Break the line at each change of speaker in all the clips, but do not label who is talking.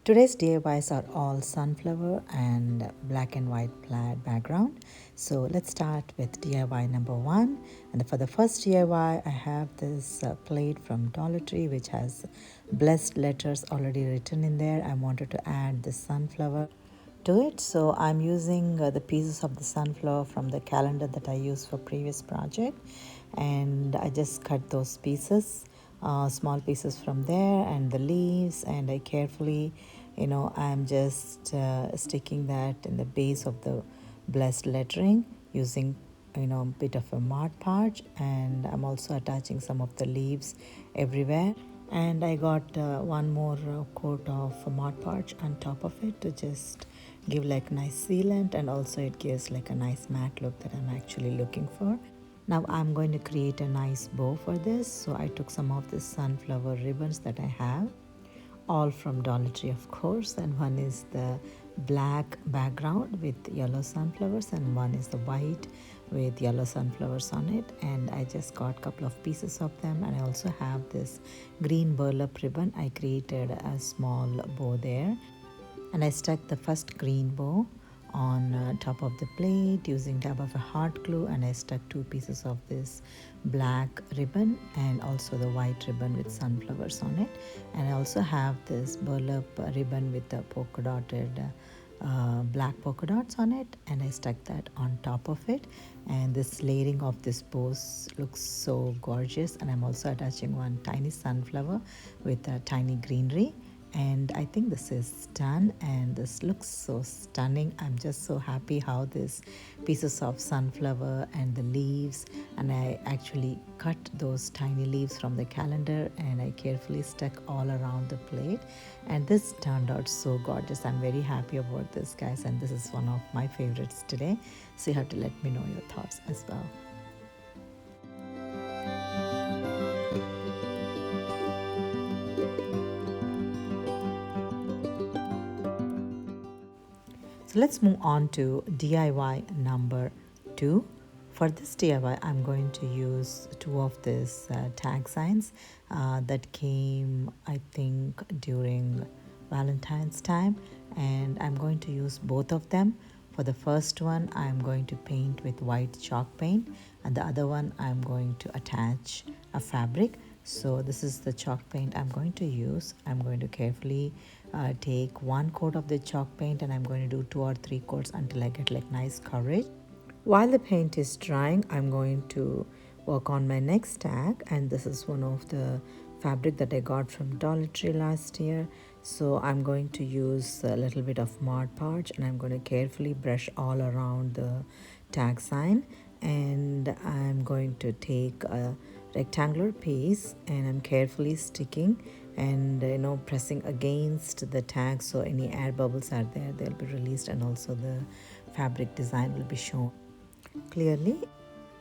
Today's DIYs are all sunflower and black and white plaid background. So let's start with DIY number one. And for the first DIY, I have this plate from Dollar Tree which has blessed letters already written in there. I wanted to add the sunflower to it, so I'm using the pieces of the sunflower from the calendar that I used for previous project, and I just cut those pieces, small pieces from there, and the leaves, and I carefully, I'm just sticking that in the base of the blessed lettering using a bit of a Mod Podge, and I'm also attaching some of the leaves everywhere. And I got one more coat of Mod Podge on top of it to just give like nice sealant, and also it gives like a nice matte look that I'm actually looking for. Now I'm going to create a nice bow for this, so I took some of the sunflower ribbons that I have, all from Dollar Tree of course, and one is the black background with yellow sunflowers and one is the white with yellow sunflowers on it, and I just got a couple of pieces of them. And I also have this green burlap ribbon. I created a small bow there, and I stuck the first green bow on top of the plate using tab of a hot glue, and I stuck two pieces of this black ribbon and also the white ribbon with sunflowers on it. And I also have this burlap ribbon with the polka dotted black polka dots on it, and I stuck that on top of it. And this layering of this bows looks so gorgeous, and I'm also attaching one tiny sunflower with a tiny greenery. And I think this is done, and this looks so stunning. I'm just so happy how this pieces of sunflower and the leaves, and I actually cut those tiny leaves from the calendar and I carefully stuck all around the plate, and this turned out so gorgeous. I'm very happy about this, guys, and this is one of my favorites today, so you have to let me know your thoughts as well. So let's move on to DIY number two. For this DIY, I'm going to use two of these tag signs that came, I think, during Valentine's time, and I'm going to use both of them. For the first one, I'm going to paint with white chalk paint, and the other one I'm going to attach a fabric. So this is the chalk paint I'm going to use. I'm going to carefully take one coat of the chalk paint, and I'm going to do 2 or 3 coats until I get like nice coverage. While the paint is drying, I'm going to work on my next tag, and this is one of the fabric that I got from Dollar Tree last year. So I'm going to use a little bit of Mod Podge, and I'm going to carefully brush all around the tag sign, and I'm going to take a rectangular piece and I'm carefully sticking and pressing against the tag, so any air bubbles are there, they'll be released, and also the fabric design will be shown clearly.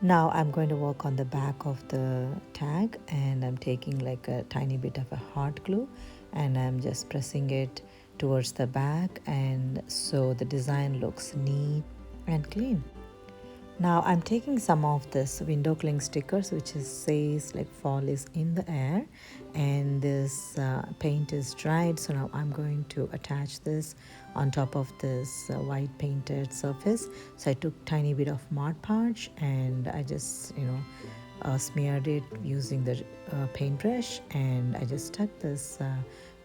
Now I'm going to work on the back of the tag, and I'm taking like a tiny bit of a hot glue and I'm just pressing it towards the back, and so the design looks neat and clean. Now I'm taking some of this window cling stickers which says like fall is in the air, and this paint is dried, so now I'm going to attach this on top of this white painted surface. So I took tiny bit of Mod Podge and I just smeared it using the paintbrush, and I just stuck this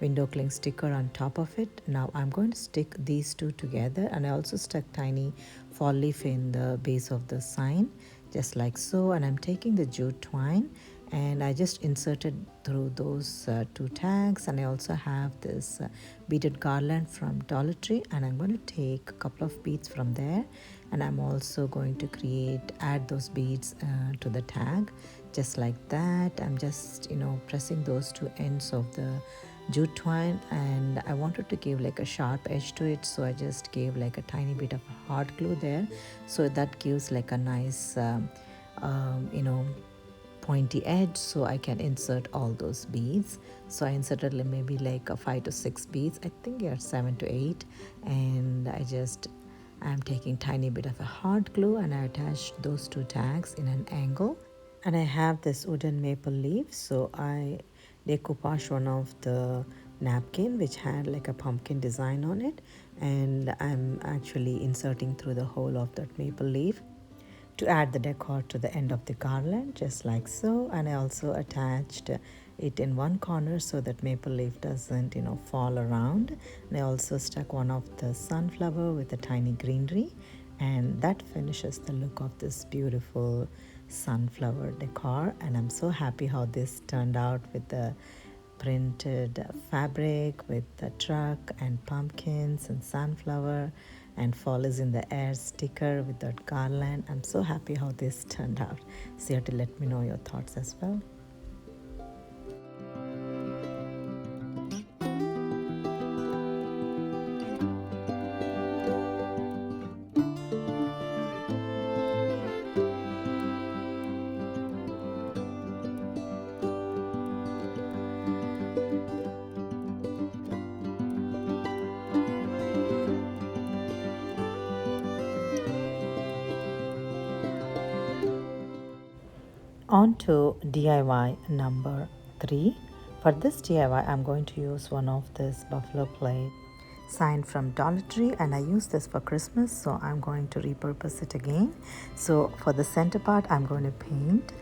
window cling sticker on top of it. Now I'm going to stick these two together, and I also stuck tiny fall leaf in the base of the sign just like so, and I'm taking the jute twine and I just inserted through those two tags. And I also have this beaded garland from Dollar Tree, and I'm going to take a couple of beads from there, and I'm also going to add those beads to the tag just like that. I'm just pressing those two ends of the jute twine, and I wanted to give like a sharp edge to it, so I just gave like a tiny bit of hot glue there, so that gives like a nice pointy edge, so I can insert all those beads. So I inserted maybe like a 5 to 6 beads, I think yeah, 7 to 8, and I'm taking tiny bit of a hot glue and I attached those two tags in an angle. And I have this wooden maple leaf, so I decoupage one of the napkin which had like a pumpkin design on it, and I'm actually inserting through the hole of that maple leaf to add the decor to the end of the garland, just like so. And I also attached it in one corner so that maple leaf doesn't fall around. And I also stuck one of the sunflower with a tiny greenery, and that finishes the look of this beautiful sunflower decor. And I'm so happy how this turned out with the printed fabric with the truck and pumpkins and sunflower and fall is in the air sticker with that garland. I'm so happy how this turned out. So you have to let me know your thoughts as well. On to DIY number 3. For this DIY, I'm going to use one of this buffalo Plaid sign from Dollar Tree, and I use this for Christmas, so I'm going to repurpose it again. So for the center part, I'm going to paint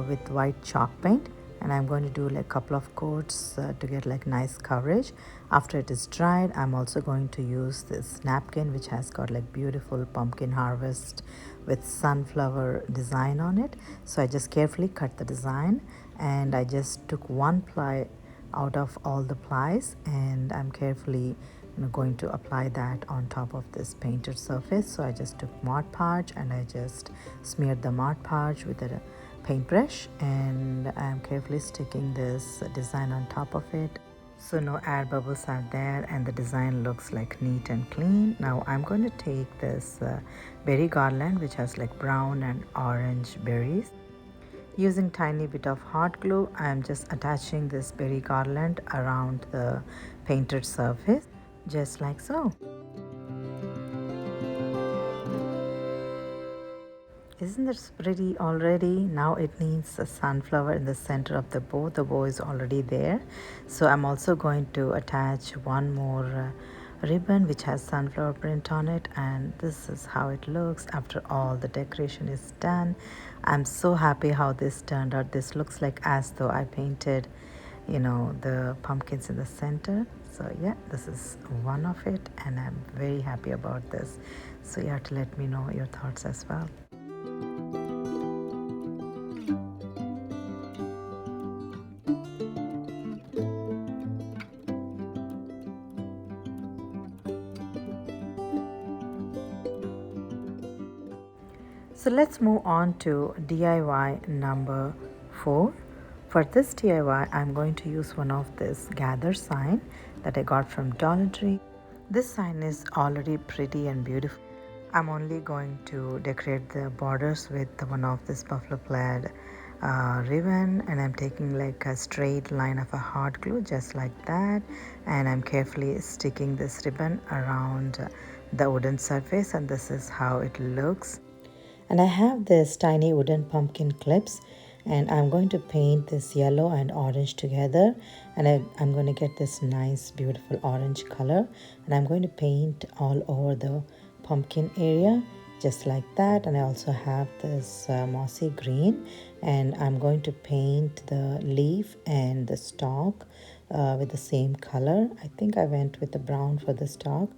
with white chalk paint, and I'm going to do like a couple of coats to get like nice coverage. After it is dried, I'm also going to use this napkin which has got like beautiful pumpkin harvest with sunflower design on it. So I just carefully cut the design, and I just took one ply out of all the plies, and I'm carefully going to apply that on top of this painted surface. So I just took Mod Podge and I just smeared the Mod Podge with a paintbrush, and I'm carefully sticking this design on top of it so no air bubbles are there and the design looks like neat and clean. Now I'm going to take this berry garland which has like brown and orange berries. Using tiny bit of hot glue, I am just attaching this berry garland around the painted surface, just like so. Isn't this pretty already? Now it needs a sunflower in the center of the bow. The bow is already there. So I'm also going to attach one more ribbon which has sunflower print on it, and this is how it looks after all the decoration is done. I'm so happy how this turned out. This looks like as though I painted the pumpkins in the center. So yeah, this is one of it, and I'm very happy about this. So you have to let me know your thoughts as well. So let's move on to DIY number 4. For this DIY, I'm going to use one of this gather sign that I got from Dollar Tree. This sign is already pretty and beautiful. I'm only going to decorate the borders with one of this buffalo plaid ribbon, and I'm taking like a straight line of a hot glue just like that, and I'm carefully sticking this ribbon around the wooden surface, and this is how it looks. And I have this tiny wooden pumpkin clips, and I'm going to paint this yellow and orange together, and I'm going to get this nice beautiful orange color, and I'm going to paint all over the pumpkin area just like that. And I also have this mossy green, and I'm going to paint the leaf and the stalk with the same color. I think I went with the brown for the stalk.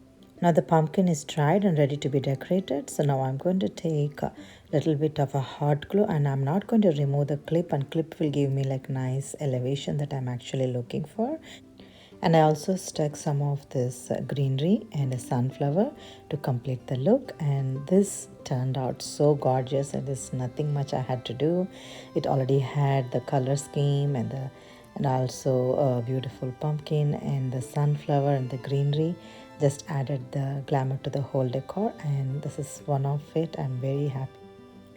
Now the pumpkin is dried and ready to be decorated. So now I'm going to take a little bit of a hot glue, and I'm not going to remove the clip, and clip will give me like nice elevation that I'm actually looking for. And I also stuck some of this greenery and a sunflower to complete the look, and this turned out so gorgeous, and there's nothing much I had to do. It already had the color scheme and also a beautiful pumpkin and the sunflower and the greenery just added the glamour to the whole decor, and this is one of it. I'm very happy,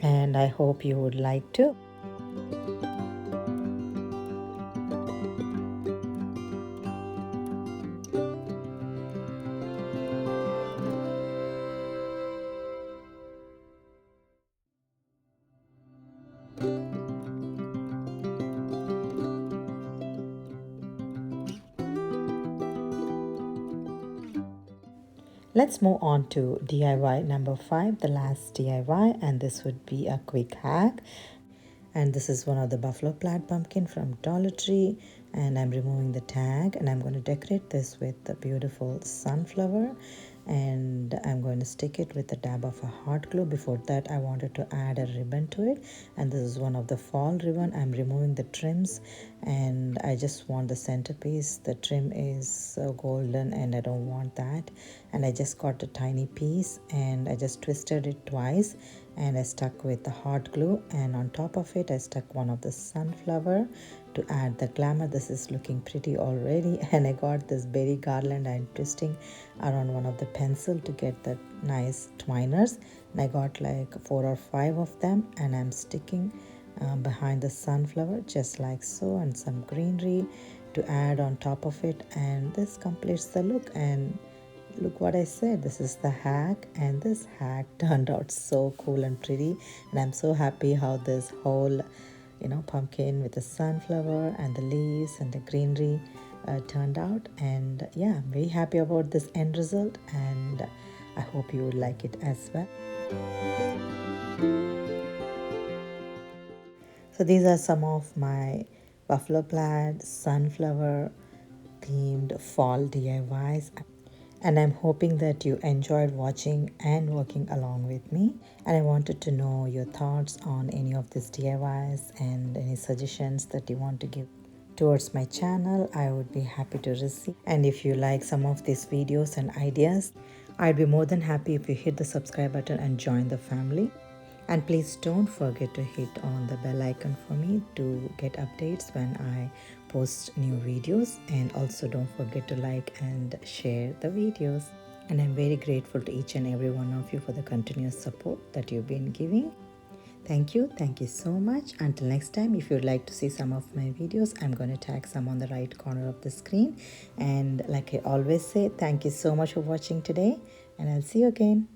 and I hope you would like to. Let's move on to DIY number 5, the last DIY, and this would be a quick hack. And this is one of the buffalo plaid pumpkin from Dollar Tree, and I'm removing the tag, and I'm going to decorate this with the beautiful sunflower, and I'm going to stick it with a dab of a hot glue. Before that, I wanted to add a ribbon to it, and this is one of the fall ribbon. I'm removing the trims, and I just want the centerpiece. The trim is golden and I don't want that, and I just got a tiny piece and I just twisted it twice, and I stuck with the hot glue, and on top of it I stuck one of the sunflower to add the glamour. This is looking pretty already, and I got this berry garland. I'm twisting around one of the pencil to get the nice twiners, and I got like 4 or 5 of them, and I'm sticking behind the sunflower just like so, and some greenery to add on top of it, and this completes the look. And look what I said, this is the hack, and this hack turned out so cool and pretty, and I'm so happy how this whole pumpkin with the sunflower and the leaves and the greenery turned out. And yeah, I'm very happy about this end result, and I hope you would like it as well. So these are some of my buffalo plaid sunflower themed fall DIYs, and I'm hoping that you enjoyed watching and working along with me. And I wanted to know your thoughts on any of these DIYs and any suggestions that you want to give towards my channel. I would be happy to receive. And if you like some of these videos and ideas, I'd be more than happy if you hit the subscribe button and join the family. And please don't forget to hit on the bell icon for me to get updates when I post new videos. And also don't forget to like and share the videos. And I'm very grateful to each and every one of you for the continuous support that you've been giving. Thank you so much. Until next time, if you'd like to see some of my videos, I'm going to tag some on the right corner of the screen. And like I always say, thank you so much for watching today, and I'll see you again.